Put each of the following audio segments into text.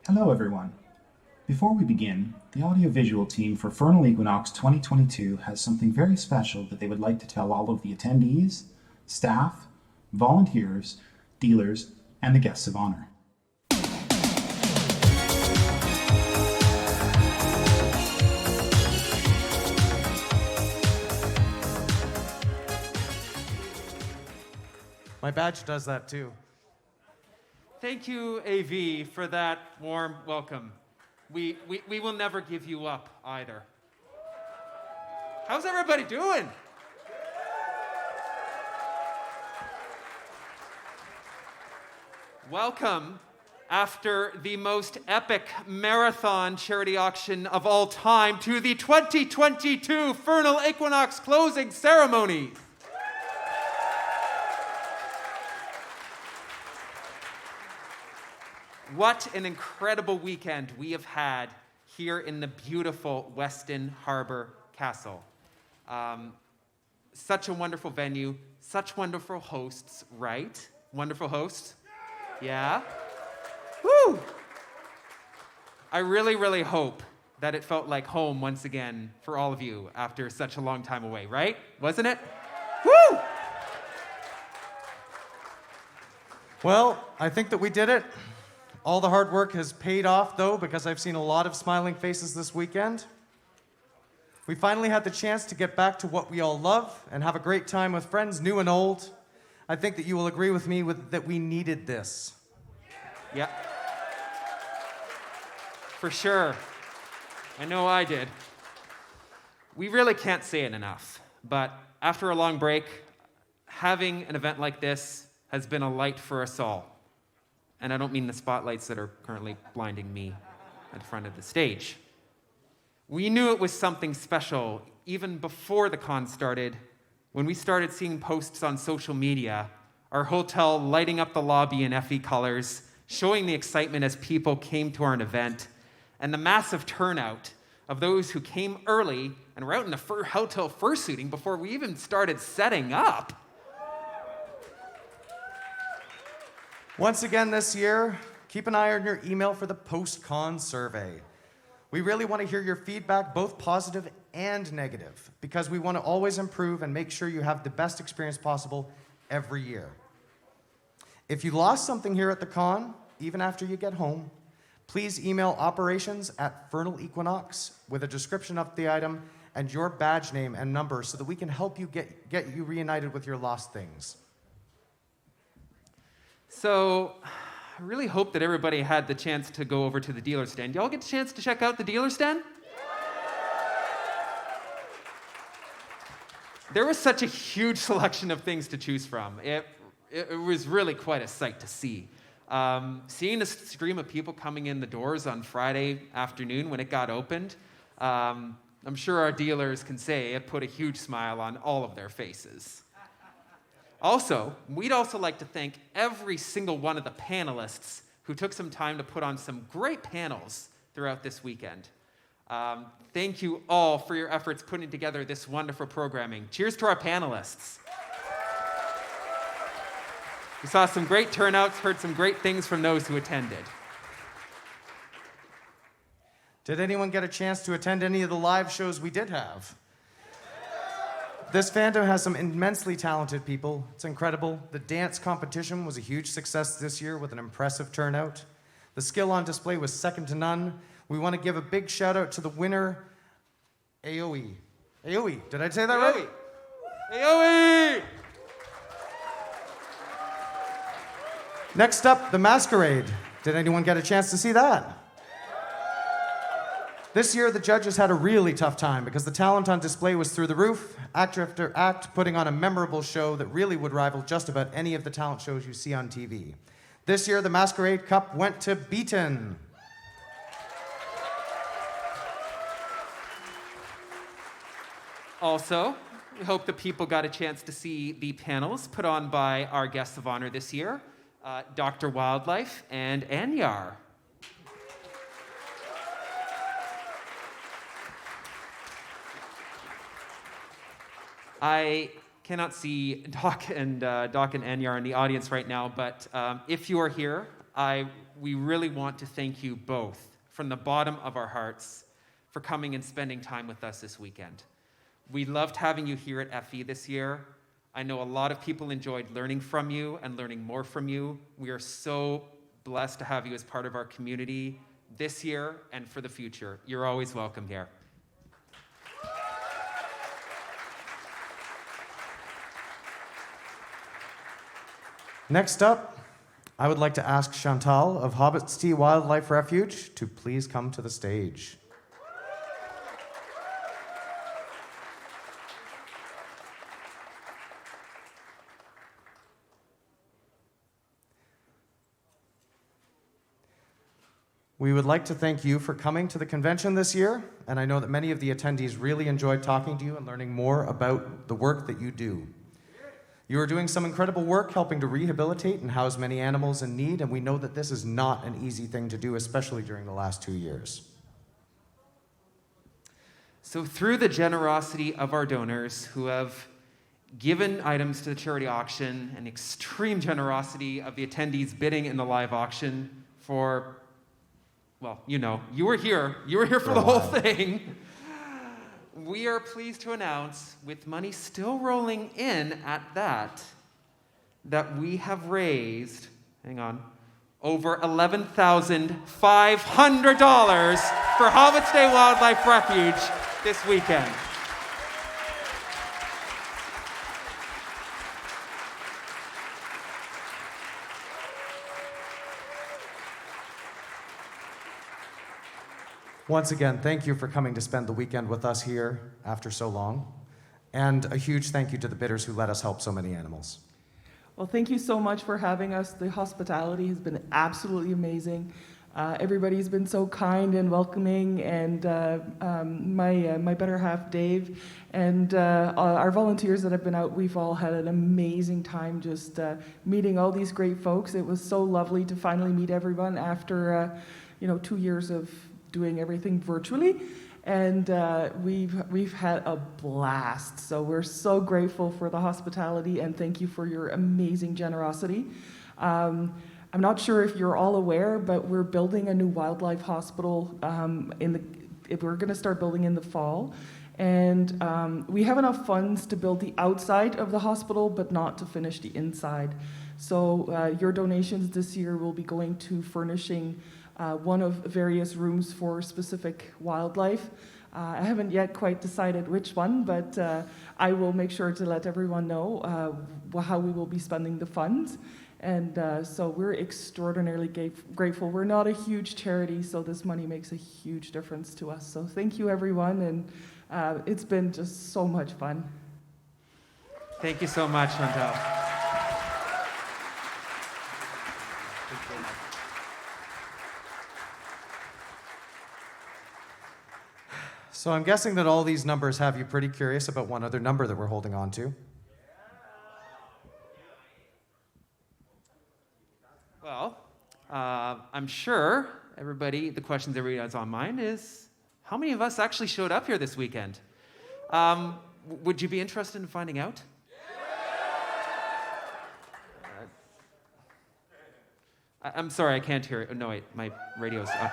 Hello everyone. Before we begin, the audiovisual team for Furnal Equinox 2022 has something very special that they would like to tell all of the attendees, staff, volunteers, dealers, and the guests of honor. My badge does that too. Thank you, AV, for that warm welcome. We will never give you up either. How's everybody doing? Welcome after the most epic marathon charity auction of all time to the 2022 Furnal Equinox closing ceremony. What an incredible weekend we have had here in the beautiful Weston Harbor Castle. Such a wonderful venue, such wonderful hosts, right? Wonderful hosts? Yeah? Woo! I really hope that it felt like home once again for all of you after such a long time away, right? Wasn't it? Woo! Well, I think that we did it. All the hard work has paid off, though, because I've seen a lot of smiling faces this weekend. We finally had the chance to get back to what we all love and have a great time with friends, new and old. I think that you will agree with me that we needed this. Yeah. For sure. I know I did. We really can't say it enough, but after a long break, having an event like this has been a light for us all. And I don't mean the spotlights that are currently blinding me at the front of the stage. We knew it was something special even before the con started, when we started seeing posts on social media, our hotel lighting up the lobby in FE colors, showing the excitement as people came to our event, and the massive turnout of those who came early and were out in the hotel fursuiting before we even started setting up. Once again this year, keep an eye on your email for the post-con survey. We really want to hear your feedback, both positive and negative, because we want to always improve and make sure you have the best experience possible every year. If you lost something here at the con, even after you get home, please email operations@Furnal Equinox with a description of the item and your badge name and number so that we can help you get you reunited with your lost things. So, I really hope that everybody had the chance to go over to the dealer stand. Y'all get a chance to check out the dealer stand? There was such a huge selection of things to choose from. It was really quite a sight to see. Seeing a stream of people coming in the doors on Friday afternoon when it got opened, I'm sure our dealers can say it put a huge smile on all of their faces. Also, we'd also like to thank every single one of the panelists who took some time to put on some great panels throughout this weekend. Thank you all for your efforts putting together this wonderful programming. Cheers to our panelists. We saw some great turnouts, heard some great things from those who attended. Did anyone get a chance to attend any of the live shows we did have? This fandom has some immensely talented people. It's incredible. The dance competition was a huge success this year with an impressive turnout. The skill on display was second to none. We want to give a big shout out to the winner, AOE. AOE, did I say that right? AOE! Next up, the Masquerade. Did anyone get a chance to see that? This year, the judges had a really tough time because the talent on display was through the roof, act after act, putting on a memorable show that really would rival just about any of the talent shows you see on TV. This year, the Masquerade Cup went to Beaton. Also, we hope that people got a chance to see the panels put on by our guests of honor this year, Dr. Wildlife and Anyar. I cannot see Doc and Anyar in the audience right now, but if you are here, we really want to thank you both from the bottom of our hearts for coming and spending time with us this weekend. We loved having you here at FE this year. I know a lot of people enjoyed learning from you and learning more from you. We are so blessed to have you as part of our community this year and for the future. You're always welcome here. Next up, I would like to ask Chantal of Hobbit's Tea Wildlife Refuge to please come to the stage. We would like to thank you for coming to the convention this year, and I know that many of the attendees really enjoyed talking to you and learning more about the work that you do. You are doing some incredible work helping to rehabilitate and house many animals in need, and we know that this is not an easy thing to do, especially during the last 2 years. So through the generosity of our donors who have given items to the charity auction and extreme generosity of the attendees bidding in the live auction for, well, you were here for the whole thing. We are pleased to announce, with money still rolling in at that we have raised, over $11,500 for Hobbit's Day Wildlife Refuge this weekend. Once again, thank you for coming to spend the weekend with us here after so long. And a huge thank you to the bidders who let us help so many animals. Well, thank you so much for having us. The hospitality has been absolutely amazing. Everybody's been so kind and welcoming, and my better half, Dave, and our volunteers that have been out, we've all had an amazing time just meeting all these great folks. It was so lovely to finally meet everyone after 2 years of doing everything virtually, and we've had a blast. So we're so grateful for the hospitality, and thank you for your amazing generosity. I'm not sure if you're all aware, but we're building a new wildlife hospital. We're going to start building in the fall, and we have enough funds to build the outside of the hospital, but not to finish the inside. So your donations this year will be going to furnishing one of various rooms for specific wildlife. I haven't yet quite decided which one, but I will make sure to let everyone know how we will be spending the funds. And so we're extraordinarily grateful. We're not a huge charity, so this money makes a huge difference to us. So thank you, everyone, and it's been just so much fun. Thank you so much, Chantal. So I'm guessing that all these numbers have you pretty curious about one other number that we're holding on to. Well, I'm sure the questions everybody has on mind is, how many of us actually showed up here this weekend? Would you be interested in finding out? I'm sorry, I can't hear it. Oh, no, wait, my radio's on.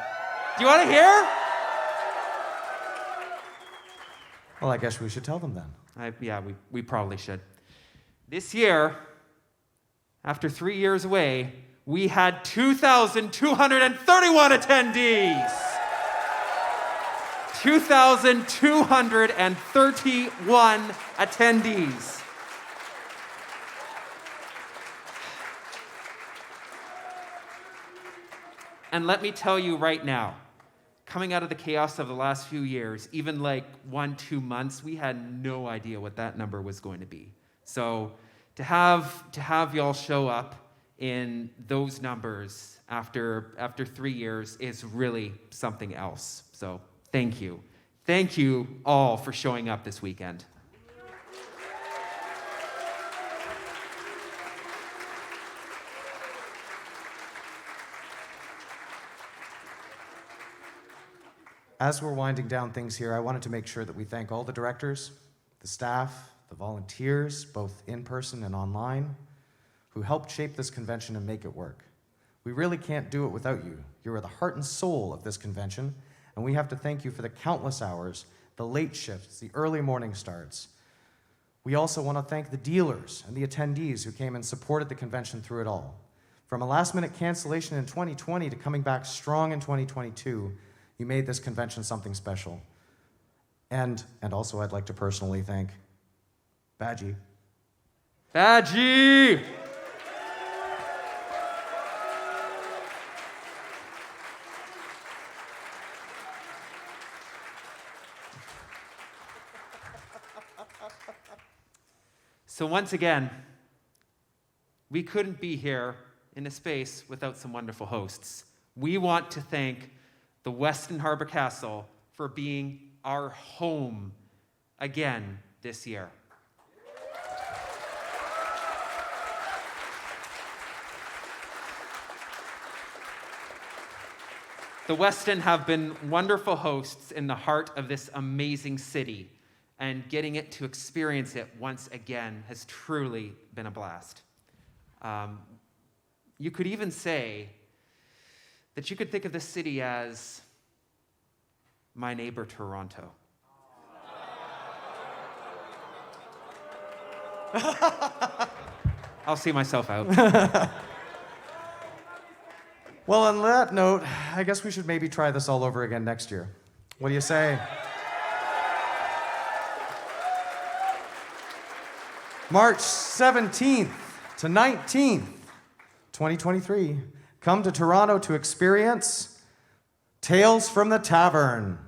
Do you want to hear? Well, I guess we should tell them then. We probably should. This year, after 3 years away, we had 2,231 attendees. 2,231 attendees. And let me tell you right now, coming out of the chaos of the last few years, even 1-2 months, we had no idea what that number was going to be. So to have y'all show up in those numbers after 3 years is really something else. So thank you. Thank you all for showing up this weekend. As we're winding down things here, I wanted to make sure that we thank all the directors, the staff, the volunteers, both in person and online, who helped shape this convention and make it work. We really can't do it without you. You are the heart and soul of this convention, and we have to thank you for the countless hours, the late shifts, the early morning starts. We also want to thank the dealers and the attendees who came and supported the convention through it all. From a last-minute cancellation in 2020 to coming back strong in 2022, you made this convention something special. And also I'd like to personally thank Badgie. Badgie! So once again, we couldn't be here in a space without some wonderful hosts. We want to thank the Weston Harbor Castle for being our home again this year. The Weston have been wonderful hosts in the heart of this amazing city, and getting it to experience it once again has truly been a blast. You could even say that you could think of this city as my neighbor Toronto. I'll see myself out. Well, on that note, I guess we should maybe try this all over again next year. What do you say? March 17th to 19th, 2023. Come to Toronto to experience Tales from the Tavern.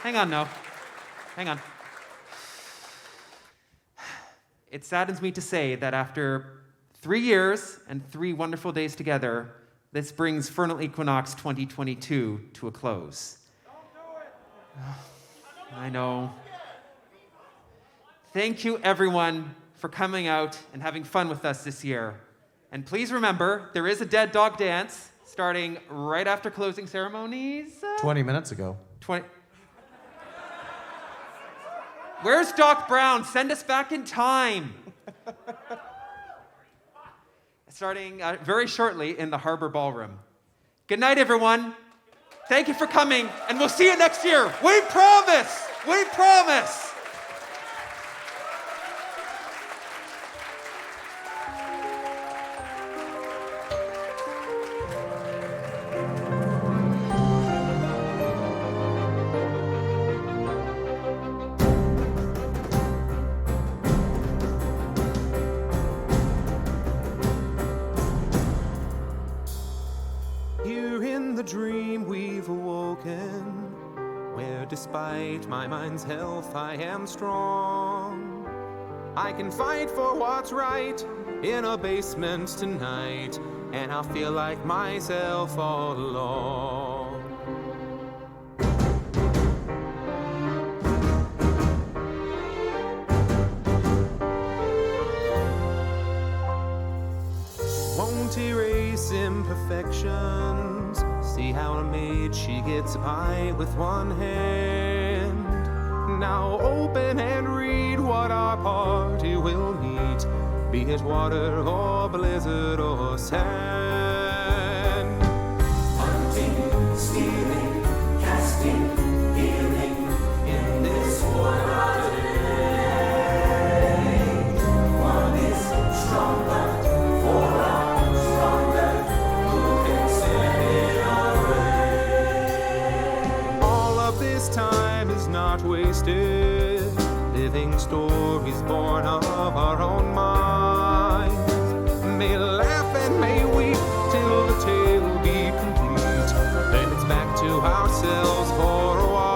Hang on, no. Hang on. It saddens me to say that after 3 years and 3 wonderful days together, this brings Furnal Equinox 2022 to a close. I know. Thank you, everyone, for coming out and having fun with us this year. And please remember, there is a dead dog dance starting right after closing ceremonies. 20 minutes ago. 20. Where's Doc Brown? Send us back in time. Starting very shortly in the Harbor Ballroom. Good night, everyone. Thank you for coming, and we'll see you next year. We promise! We promise! Here in the dream we've awoken, where despite my mind's health I am strong. I can fight for what's right in a basement tonight, and I'll feel like myself all along. Won't erase imperfections. See how a maid she gets by with one hand. Now open and read what our party will need, be it water or blizzard or sand. Hunting, stealing, casting, healing in this water age. One is stronger, for our stronger, who can stand in our way. All of this time is not wasted, living stories born of our own minds. May laugh and may weep till the tale be complete, then it's back to ourselves for a while.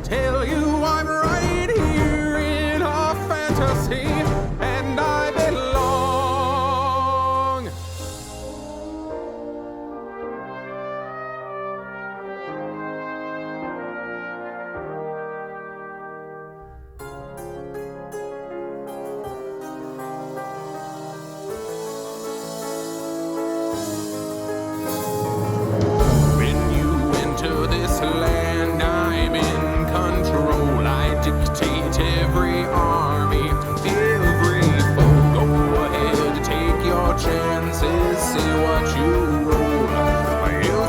Tell you I'm right here in a fantasy, and I belong.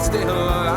still